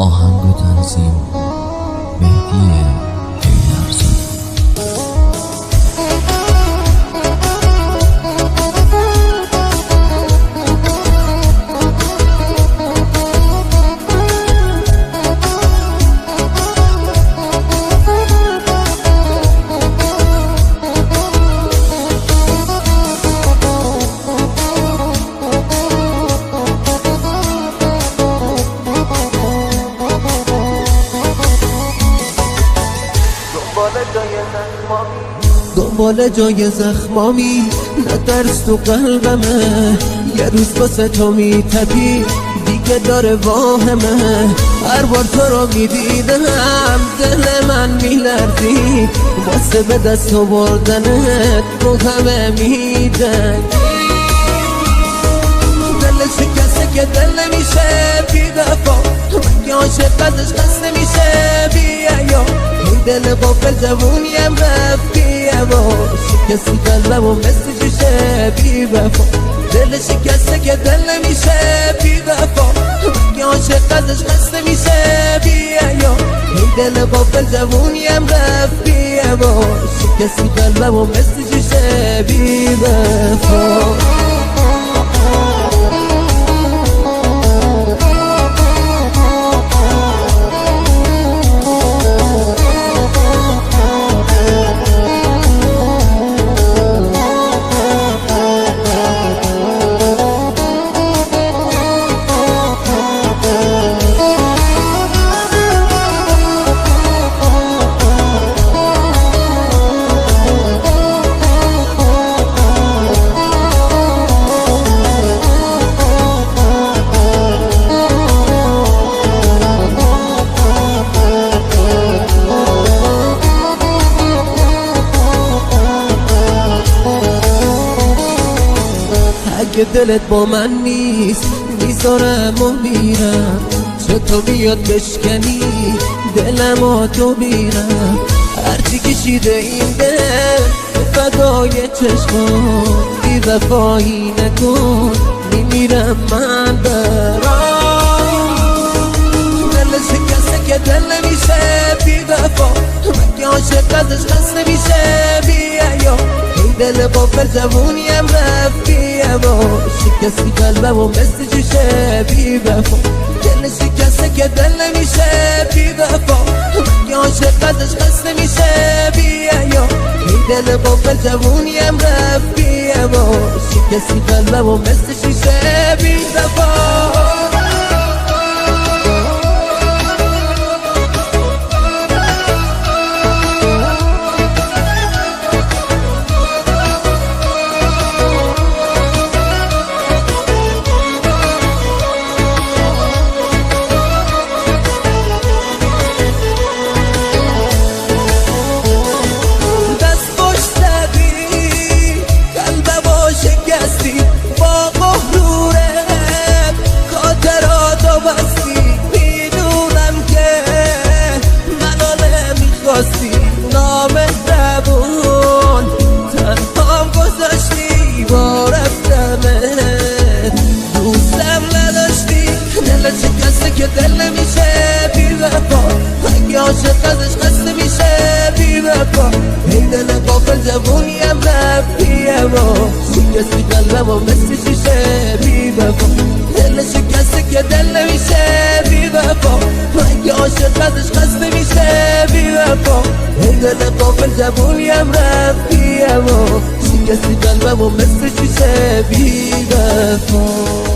آهنگ و تنظیم مهدی حیدرزاده. دنبال جای زخمامی نترس تو قلبمه، یه روز واسه تو میتپی دیگه داره واهمه. هر بار تو رو میدیدم دل من میلرزید، واسه به دست آوردنت رو همه میدن. دل شکسته که دل نمیشه بی وفا، مگه عاشق ازش خسته نمیشه بی حیا. این دل غافل جوونیم رفت بی هوا، شکستی قلبم و مثل شیشه بی وفا. دل شکسته که دل نمیشه بی وفا، مگه عاشق ازش خسته میشه بی حیا. این دل غافل جوونیم رفت بی هوا، شکستی قلبم و مثل شیشه بی وفا. اگه دلت با من نیست میذارم و میرم، چطور بیاد بشکنی دلم و تو بیرم. هرچی کشیده این دل فدای چشمان، بی وفایی نکن میمیرم من برام. دل شکسته که دل نمیشه بی وفا، مگه عاشق ازش خسته میشه بی حیا. این دل غافل جوونیم رفت بی هوا، شکستی قلبم و مثل شیشه بی وفا. دل شکسته که دل نمیشه بی وفا، مگه عاشق ازش خسته میشه بی حیا. این دل غافل جوونیم رفت بی هوا، شکستی قلبم و مثل شیشه بی وفا. نامهربون تنهام گذاشتی با رفتنت، دوستم نداشتی. دل شکسته که دل نمیشه بی وفا، مگه عاشق ازش خسته میشه بی وفا. ای دل غافل جوونیم رفت بی هوا، شکستی قلبم و مثل شیشه بی وفا. دل شکسته که دل نمیشه بی وفا، مگه عاشق ازش خسته میشه بی وفا. ای دل غافل جوونیم رفت بی هوا، شکستی قلبم و مثل شیشه بی وفا.